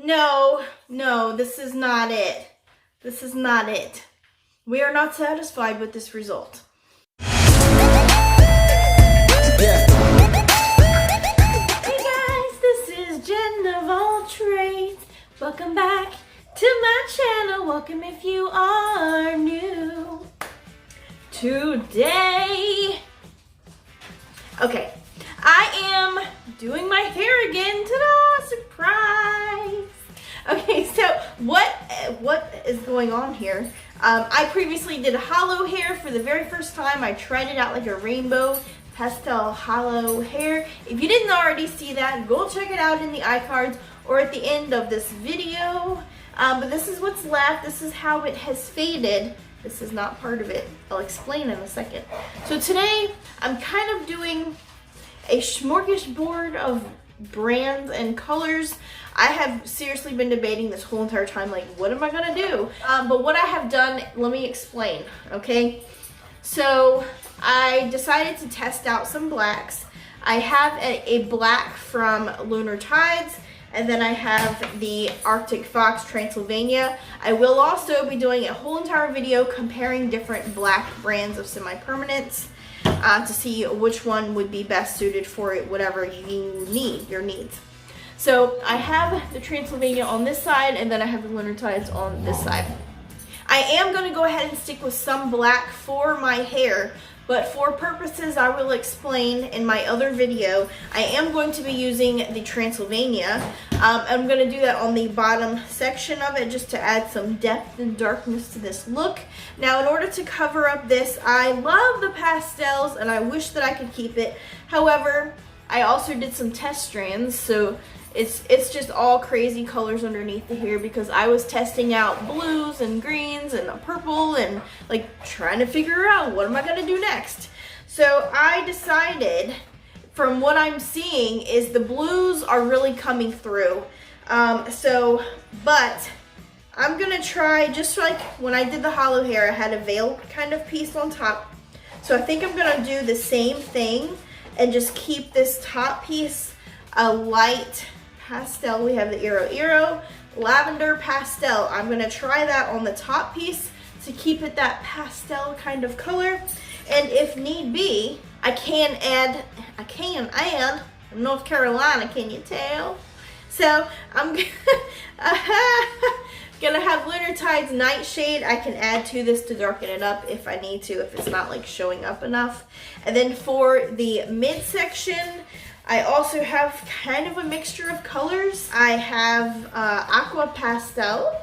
No, no, this is not it. This is not it. We are not satisfied with this result. Hey guys, this is Jen of All Trades. Welcome back to my channel. Welcome if you are new. Today, okay, I am doing my hair again. Ta-da! Surprise! Okay, so what is going on here? I previously did hollow hair for the very first time. I tried it out like a rainbow pastel hollow hair. If you didn't already see that, go check it out in the iCards or at the end of this video. But this is what's left. This is how it has faded. This is not part of it. I'll explain in a second. So today, I'm kind of doing a smorgasbord of brands and colors. I have seriously been debating this whole entire time, like, what am I gonna do? But what I have done, let me explain, okay? So I decided to test out some blacks. I have a black from Lunar Tides, and then I have the Arctic Fox Transylvania. I will also be doing a whole entire video comparing different black brands of semi-permanents to see which one would be best suited for it, whatever you need, your needs. So I have the Transylvania on this side, and then I have the Lunar Tides on this side. I am going to go ahead and stick with some black for my hair, but for purposes I will explain in my other video, I am going to be using the Transylvania. I'm going to do that on the bottom section of it just to add some depth and darkness to this look. Now, in order to cover up this, I love the pastels and I wish that I could keep it. However, I also did some test strands, so it's just all crazy colors underneath the hair because I was testing out blues and greens and a purple and like trying to figure out what am I gonna do next. So I decided, from what I'm seeing, is the blues are really coming through. But I'm gonna try, just like when I did the hollow hair, I had a veil kind of piece on top. So I think I'm gonna do the same thing and just keep this top piece a light pastel. We have the Iro lavender pastel. I'm going to try that on the top piece to keep it that pastel kind of color. And if need be, I can add from North Carolina, can you tell? So I'm gonna have Lunar Tides Nightshade. I can add to this to darken it up if I need to, if it's not like showing up enough. And then for the midsection, I also have kind of a mixture of colors. I have Aqua Pastel.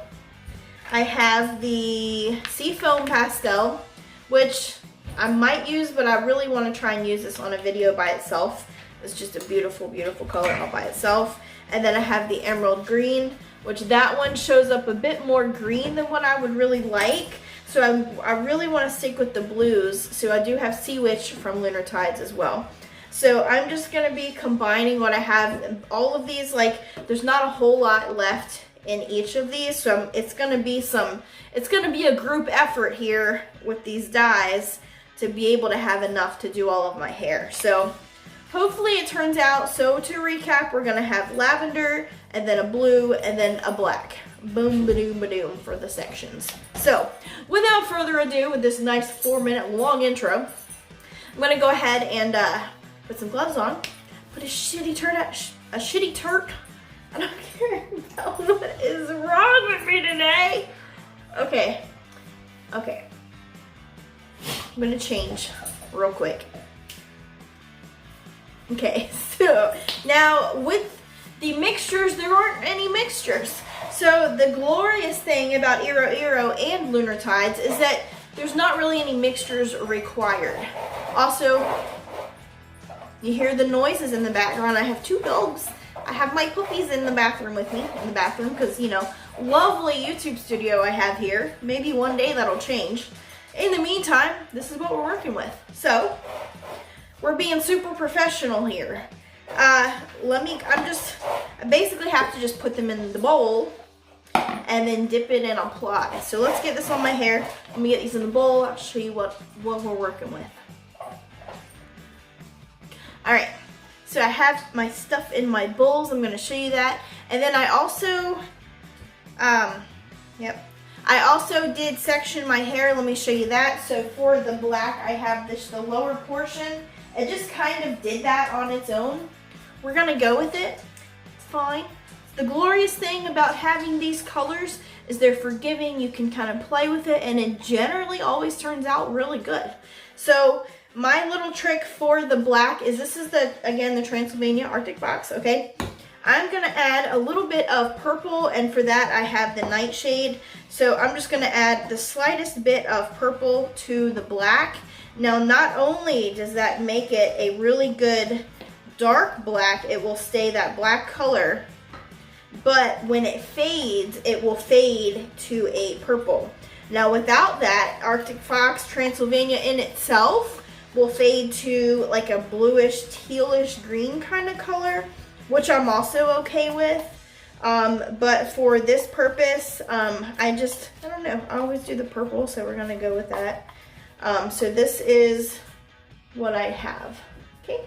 I have the Seafoam Pastel, which I might use, but I really want to try and use this on a video by itself. It's just a beautiful, beautiful color all by itself. And then I have the Emerald Green, which that one shows up a bit more green than what I would really like. So I really want to stick with the blues. So I do have Sea Witch from Lunar Tides as well. So I'm just going to be combining what I have. All of these, like, there's not a whole lot left in each of these. So it's going to be a group effort here with these dyes to be able to have enough to do all of my hair. So hopefully it turns out. So to recap, we're going to have lavender and then a blue and then a black. Boom, ba-doom, ba-doom for the sections. So without further ado, with this nice 4-minute long intro, I'm going to go ahead and put some gloves on, put a shitty turk. I don't care what is wrong with me today. Okay. I'm gonna change real quick. Okay, so now with the mixtures, there aren't any mixtures. So the glorious thing about Iro and Lunar Tides is that there's not really any mixtures required. Also, you hear the noises in the background. I have 2 dogs. I have my puppies in the bathroom with me, in the bathroom, because, you know, lovely YouTube studio I have here. Maybe one day that'll change. In the meantime, this is what we're working with. So, we're being super professional here. I basically have to just put them in the bowl and then dip it and apply. So let's get this on my hair. Let me get these in the bowl. I'll show you what we're working with. All right, so I have my stuff in my bowls. I'm gonna show you that. And then I also Yep. I also did section my hair. Let me show you that. So for the black, I have the lower portion. It just kind of did that on its own. We're gonna go with it. It's fine. The glorious thing about having these colors is they're forgiving. You can kind of play with it, and it generally always turns out really good. So my little trick for the black is this is again the Transylvania Arctic Fox, okay? I'm gonna add a little bit of purple, and for that I have the Nightshade. So I'm just gonna add the slightest bit of purple to the black. Now, not only does that make it a really good dark black, it will stay that black color, but when it fades, it will fade to a purple. Now, without that, Arctic Fox Transylvania in itself will fade to like a bluish, tealish green kind of color, which I'm also okay with. But for this purpose, I don't know, I always do the purple, so we're gonna go with that. So this is what I have, okay?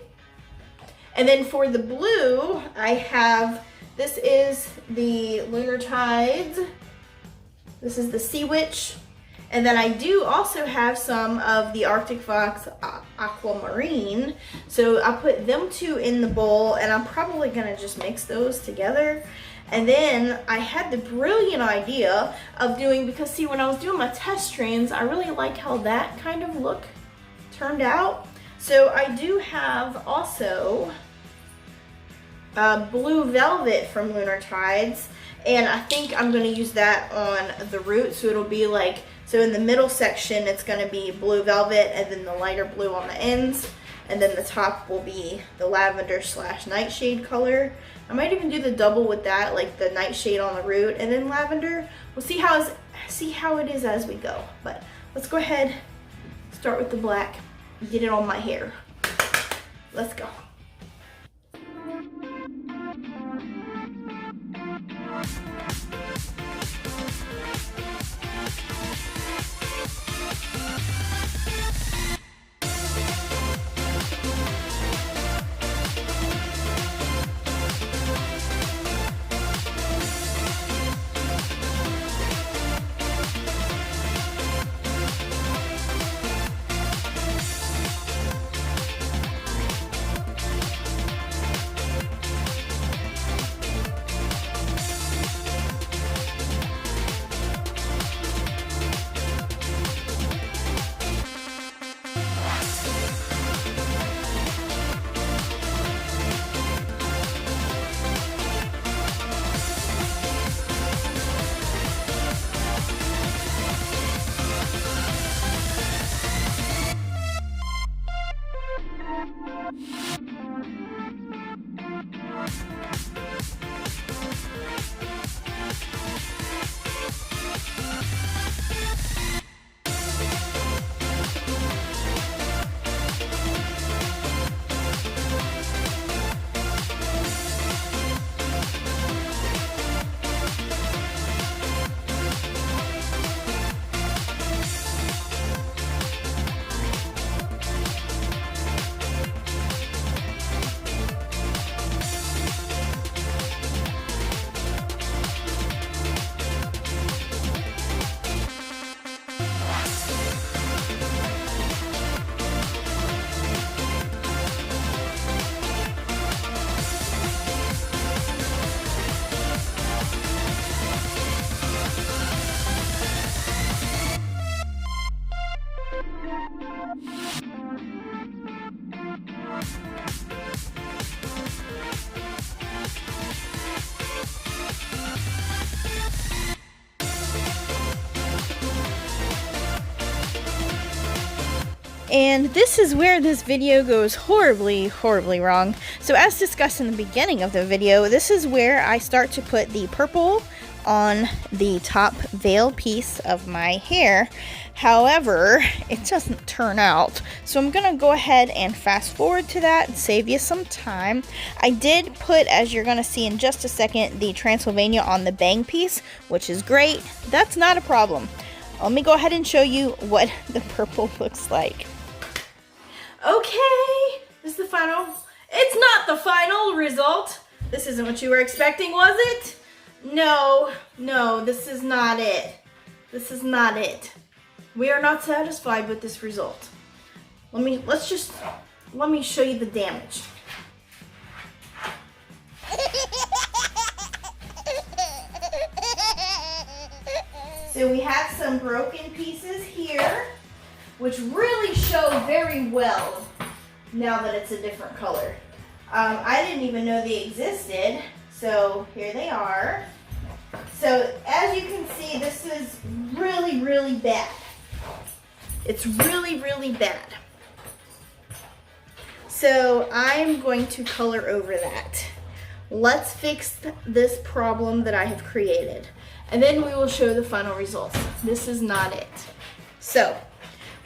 And then for the blue, I have, this is the Lunar Tides. This is the Sea Witch. And then I do also have some of the Arctic Fox Aquamarine. So I'll put them two in the bowl, and I'm probably gonna just mix those together. And then I had the brilliant idea of doing, because see, when I was doing my test strands, I really like how that kind of look turned out. So I do have also Blue Velvet from Lunar Tides, and I think I'm gonna use that on the root, so it'll be like, so in the middle section, it's gonna be Blue Velvet, and then the lighter blue on the ends, and then the top will be the lavender / nightshade color. I might even do the double with that, like the nightshade on the root, and then lavender. We'll see how it is as we go. But let's go ahead, start with the black, get it on my hair. Let's go. And this is where this video goes horribly, horribly wrong. So as discussed in the beginning of the video, this is where I start to put the purple on the top veil piece of my hair. However, it doesn't turn out. So I'm gonna go ahead and fast forward to that and save you some time. I did put, as you're gonna see in just a second, the Transylvania on the bang piece, which is great. That's not a problem. Let me go ahead and show you what the purple looks like. Okay, this is the final. It's not the final result. This isn't what you were expecting, was it? No, this is not it. This is not it. We are not satisfied with this result. Let me show you the damage. So we have some broken pieces here, which really show very well now that it's a different color. I didn't even know they existed, so here they are. So as you can see, this is really, really bad. It's really, really bad. So I'm going to color over that. Let's fix this problem that I have created, and then we will show the final results. This is not it. So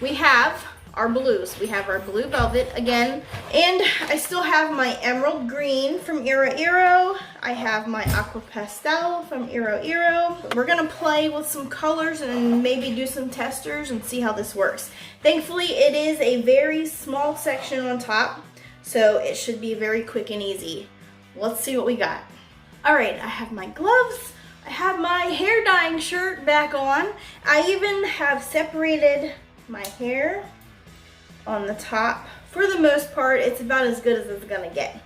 we have our blues. We have our blue velvet again, and I still have my emerald green from Iro Iro. I have my aqua pastel from Iro Iro. We're gonna play with some colors and maybe do some testers and see how this works. Thankfully, it is a very small section on top, so it should be very quick and easy. Let's see what we got. All right, I have my gloves. I have my hair dyeing shirt back on. I even have separated my hair on the top. For the most part, it's about as good as it's gonna get.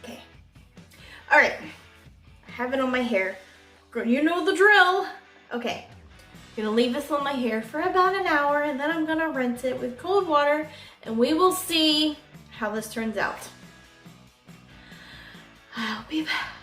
Okay. All right. Have it on my hair. Girl, you know the drill. Okay, I'm gonna leave this on my hair for about an hour, and then I'm gonna rinse it with cold water, and we will see how this turns out. I'll be back.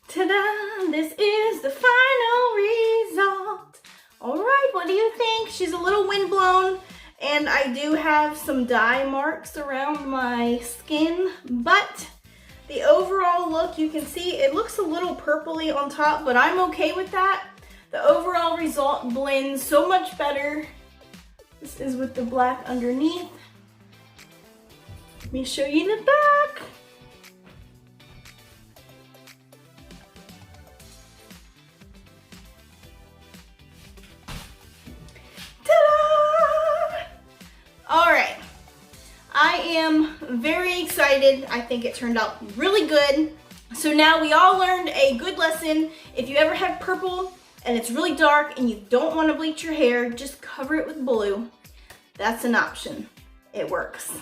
Ta-da! This is the final result. All right, what do you think? She's a little windblown, and I do have some dye marks around my skin, but the overall look, you can see it looks a little purpley on top, but I'm okay with that. The overall result blends so much better. This is with the black underneath. Let me show you the back. All right, I am very excited. I think it turned out really good. So now we all learned a good lesson. If you ever have purple and it's really dark and you don't want to bleach your hair, just cover it with blue. That's an option. It works.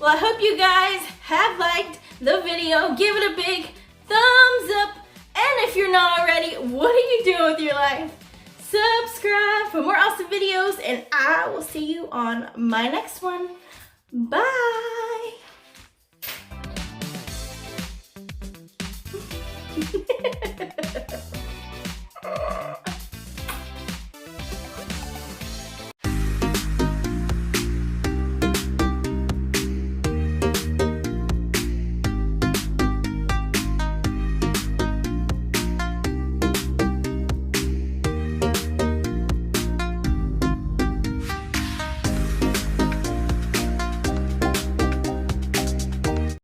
Well, I hope you guys have liked the video. Give it a big thumbs up. And if you're not already, what are you doing with your life? Subscribe for more awesome videos, and I will see you on my next one. Bye.